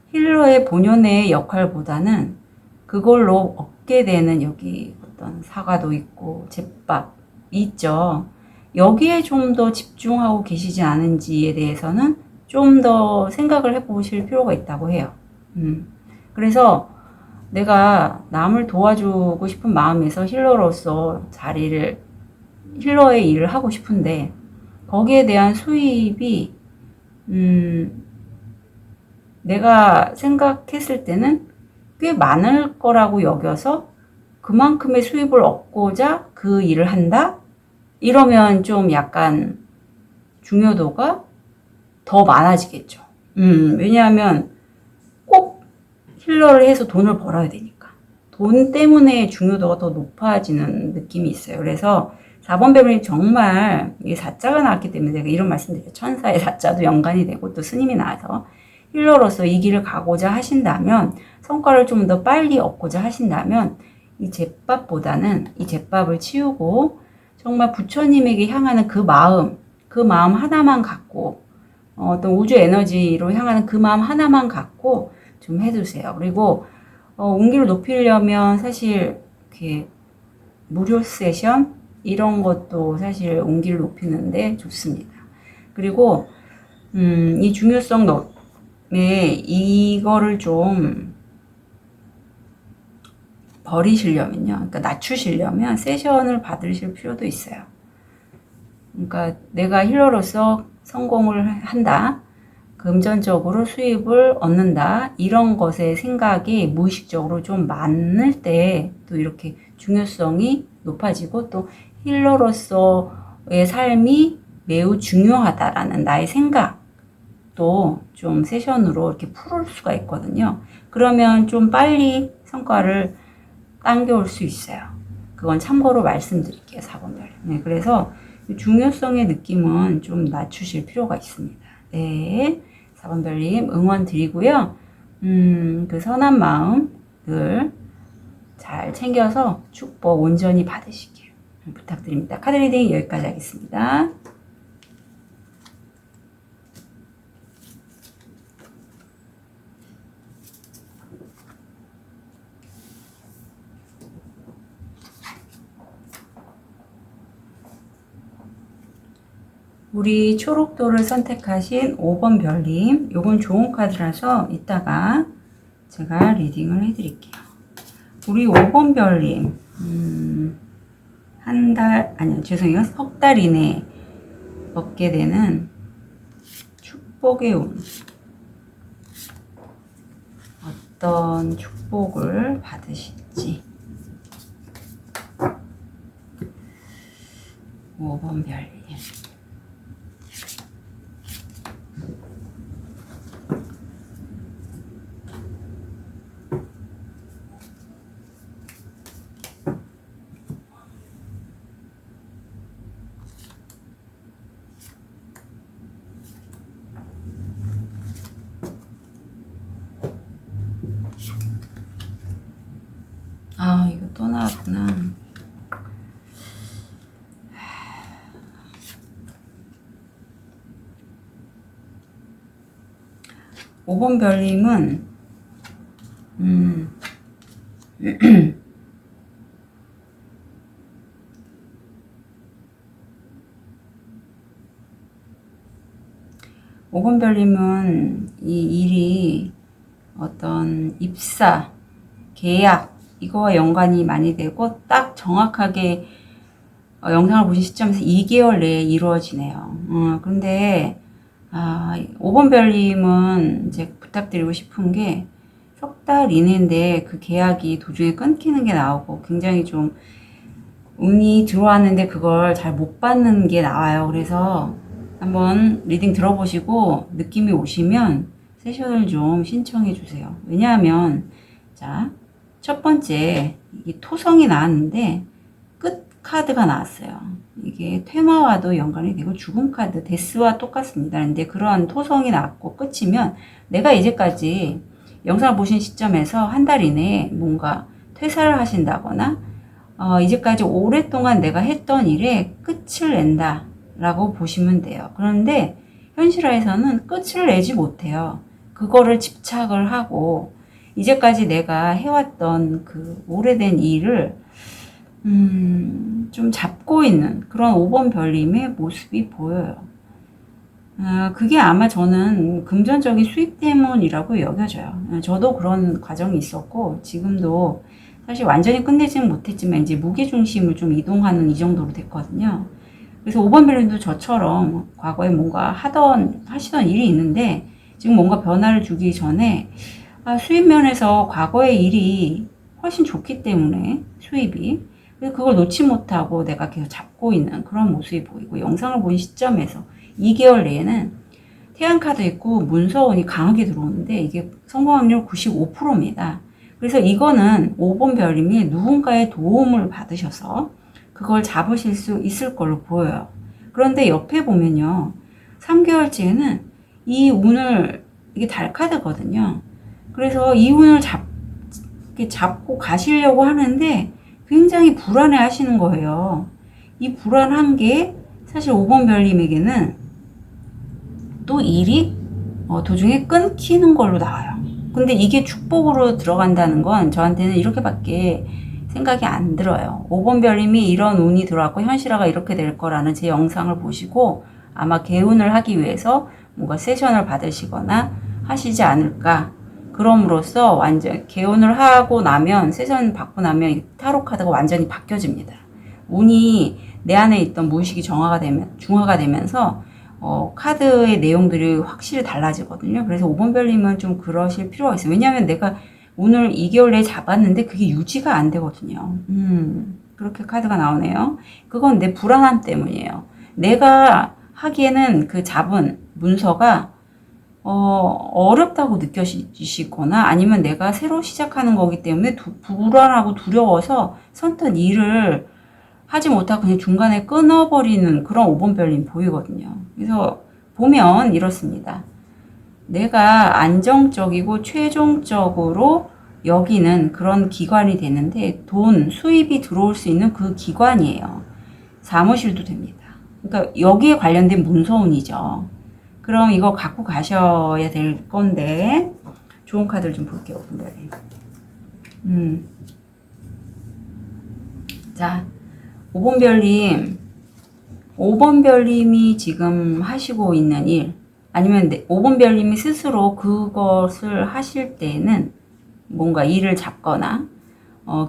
Speaker 1: 힐러의 본연의 역할보다는 그걸로 얻게 되는 여기 어떤 사과도 있고 제밥 있죠. 여기에 좀 더 집중하고 계시지 않은지에 대해서는 좀 더 생각을 해보실 필요가 있다고 해요. 그래서 내가 남을 도와주고 싶은 마음에서 힐러로서 힐러의 일을 하고 싶은데 거기에 대한 수입이 내가 생각했을 때는 꽤 많을 거라고 여겨서 그만큼의 수입을 얻고자 그 일을 한다? 이러면 좀 약간 중요도가 더 많아지겠죠. 왜냐하면 꼭 힐러를 해서 돈을 벌어야 되니까. 돈 때문에 중요도가 더 높아지는 느낌이 있어요. 그래서 4번 별이 정말 이게 4자가 나왔기 때문에 제가 이런 말씀드려요. 천사의 4자도 연관이 되고 또 스님이 나와서 힐러로서 이 길을 가고자 하신다면 성과를 좀 더 빨리 얻고자 하신다면 이 제밥보다는 이 제밥을 치우고 정말 부처님에게 향하는 그 마음 하나만 갖고 어떤 우주 에너지로 향하는 그 마음 하나만 갖고 좀 해두세요. 그리고 운기를 높이려면 사실 이렇게 무료 세션 이런 것도 사실 운기를 높이는데 좋습니다. 그리고 이 중요성에 이거를 좀 버리시려면요. 그러니까 낮추시려면 세션을 받으실 필요도 있어요. 그러니까 내가 힐러로서 성공을 한다. 금전적으로 수입을 얻는다. 이런 것의 생각이 무의식적으로 좀 많을 때 또 이렇게 중요성이 높아지고 또 힐러로서의 삶이 매우 중요하다라는 나의 생각도 좀 세션으로 이렇게 풀을 수가 있거든요. 그러면 좀 빨리 성과를 당겨올 수 있어요. 그건 참고로 말씀드릴게요. 4번 별. 네, 그래서 중요성의 느낌은 좀 낮추실 필요가 있습니다. 네. 4번 별님 응원 드리고요. 그 선한 마음 늘 잘 챙겨서 축복 온전히 받으시길 부탁드립니다. 카드 리딩 여기까지 하겠습니다. 우리 초록도를 선택하신 5번 별님, 요건 좋은 카드라서 이따가 제가 리딩을 해드릴게요. 우리 5번 별님, 한 달, 아니요, 죄송해요. 석 달 이내에 얻게 되는 축복의 운. 어떤 축복을 받으실지. 5번 별님. 아, 이거 또 나왔구나. 5번 별님은 5번 별님은 이 일이 어떤 입사, 계약 이거와 연관이 많이 되고 딱 정확하게 영상을 보신 시점에서 2개월 내에 이루어지네요. 그런데 5번 별님은 이제 부탁드리고 싶은 게 석 달 이내인데 그 계약이 도중에 끊기는 게 나오고 굉장히 좀 운이 들어왔는데 그걸 잘 못 받는 게 나와요. 그래서 한번 리딩 들어보시고 느낌이 오시면 세션을 좀 신청해 주세요. 왜냐하면 자, 첫 번째 이게 토성이 나왔는데 끝 카드가 나왔어요. 이게 퇴마와도 연관이 되고 죽음 카드 데스와 똑같습니다. 근데 그러한 토성이 나왔고 끝이면 내가 이제까지 영상을 보신 시점에서 한 달 이내에 뭔가 퇴사를 하신다거나 이제까지 오랫동안 내가 했던 일에 끝을 낸다 라고 보시면 돼요. 그런데 현실화에서는 끝을 내지 못해요. 그거를 집착을 하고 이제까지 내가 해왔던 그 오래된 일을 좀 잡고 있는 그런 5번 별님의 모습이 보여요. 그게 아마 저는 금전적인 수입 때문이라고 여겨져요. 저도 그런 과정이 있었고 지금도 사실 완전히 끝내지는 못했지만 이제 무게중심을 좀 이동하는 이 정도로 됐거든요. 그래서 5번 별님도 저처럼 과거에 뭔가 하시던 일이 있는데 지금 뭔가 변화를 주기 전에 수입 면에서 과거의 일이 훨씬 좋기 때문에 수입이 그래서 그걸 놓지 못하고 내가 계속 잡고 있는 그런 모습이 보이고 영상을 본 시점에서 2개월 내에는 태양카드 있고 문서운이 강하게 들어오는데 이게 성공 확률 95%입니다. 그래서 이거는 5번 별님이 누군가의 도움을 받으셔서 그걸 잡으실 수 있을 걸로 보여요. 그런데 옆에 보면요. 3개월째는 이 운을, 이게 달카드거든요. 그래서 이 운을 잡고 가시려고 하는데 굉장히 불안해 하시는 거예요. 이 불안한 게 사실 5번 별님에게는 또 일이 도중에 끊기는 걸로 나와요. 근데 이게 축복으로 들어간다는 건 저한테는 이렇게밖에 생각이 안 들어요. 5번 별님이 이런 운이 들어왔고 현실화가 이렇게 될 거라는 제 영상을 보시고 아마 개운을 하기 위해서 뭔가 세션을 받으시거나 하시지 않을까. 그럼으로써 완전 개운을 하고 나면 세션 받고 나면 타로 카드가 완전히 바뀌어집니다. 운이 내 안에 있던 무의식이 중화가 되면서 카드의 내용들이 확실히 달라지거든요. 그래서 5번 별님은 좀 그러실 필요가 있어요. 왜냐하면 내가 오늘 2개월 내에 잡았는데 그게 유지가 안 되거든요. 그렇게 카드가 나오네요. 그건 내 불안함 때문이에요. 내가 하기에는 그 잡은 문서가 어렵다고 느껴지시거나 아니면 내가 새로 시작하는 거기 때문에 불안하고 두려워서 선뜻 일을 하지 못하고 그냥 중간에 끊어버리는 그런 5번 별님 보이거든요. 그래서 보면 이렇습니다. 내가 안정적이고 최종적으로 여기는 그런 기관이 되는데 수입이 들어올 수 있는 그 기관이에요. 사무실도 됩니다. 그러니까 여기에 관련된 문서운이죠. 그럼 이거 갖고 가셔야 될 건데 좋은 카드를 좀 볼게요. 5번 별님. 자, 5번 별님, 5번 별님이 지금 하시고 있는 일, 아니면 5번 별님이 스스로 그것을 하실 때는 뭔가 일을 잡거나,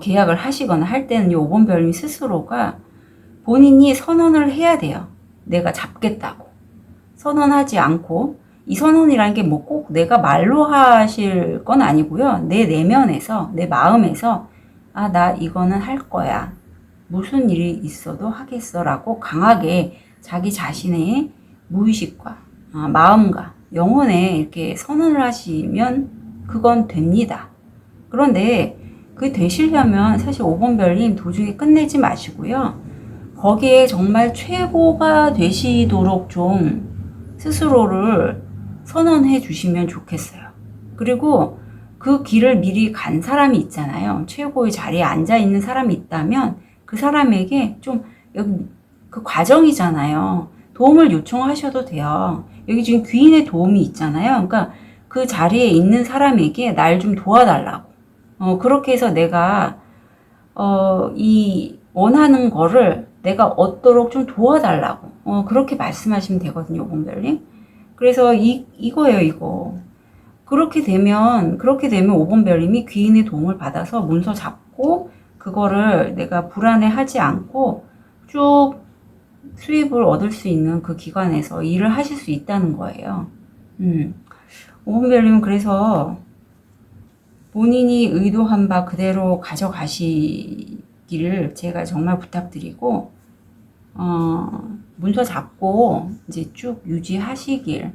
Speaker 1: 계약을 하시거나 할 때는 이 5번 별님 스스로가 본인이 선언을 해야 돼요. 내가 잡겠다고. 선언하지 않고, 이 선언이라는 게 뭐 꼭 내가 말로 하실 건 아니고요. 내 내면에서, 내 마음에서, 아, 나 이거는 할 거야. 무슨 일이 있어도 하겠어. 라고 강하게 자기 자신의 무의식과 마음과 영혼에 이렇게 선언을 하시면 그건 됩니다. 그런데 그 되시려면 사실 5번 별님 도중에 끝내지 마시고요. 거기에 정말 최고가 되시도록 좀 스스로를 선언해 주시면 좋겠어요. 그리고 그 길을 미리 간 사람이 있잖아요. 최고의 자리에 앉아 있는 사람이 있다면 그 사람에게 좀 여기 그 과정이잖아요. 도움을 요청하셔도 돼요. 여기 지금 귀인의 도움이 있잖아요. 그러니까 그 자리에 있는 사람에게 날 좀 도와달라고. 그렇게 해서 내가 이 원하는 거를 내가 얻도록 좀 도와달라고. 그렇게 말씀하시면 되거든요, 오번별님. 그래서 이거예요, 이거. 그렇게 되면 5번별님이 귀인의 도움을 받아서 문서 잡고, 그거를 내가 불안해하지 않고 쭉 수입을 얻을 수 있는 그 기관에서 일을 하실 수 있다는 거예요. 5번별님은 그래서 본인이 의도한 바 그대로 가져가시기를 제가 정말 부탁드리고, 문서 잡고 이제 쭉 유지하시길,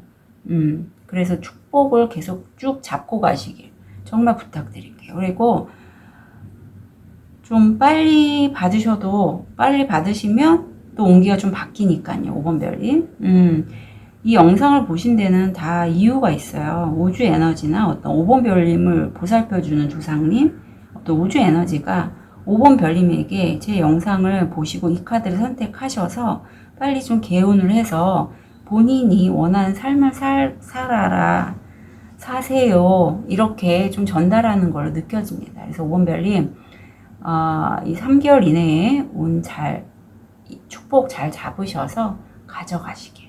Speaker 1: 그래서 축복을 계속 쭉 잡고 가시길 정말 부탁드릴게요. 그리고 좀 빨리 받으시면 또 온기가 좀 바뀌니까요, 5번별님. 이 영상을 보신 데는 다 이유가 있어요. 우주 에너지나 어떤 5번 별님을 보살펴주는 조상님, 어떤 우주 에너지가 5번 별님에게 제 영상을 보시고 이 카드를 선택하셔서 빨리 좀 개운을 해서 본인이 원하는 삶을 사세요. 이렇게 좀 전달하는 걸로 느껴집니다. 그래서 5번 별님, 이 3개월 이내에 축복 잘 잡으셔서 가져가시길.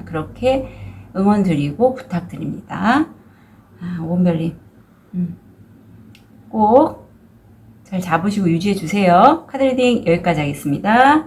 Speaker 1: 그렇게 응원 드리고 부탁드립니다. 5번 별님, 꼭 잘 잡으시고 유지해 주세요. 카드 리딩 여기까지 하겠습니다.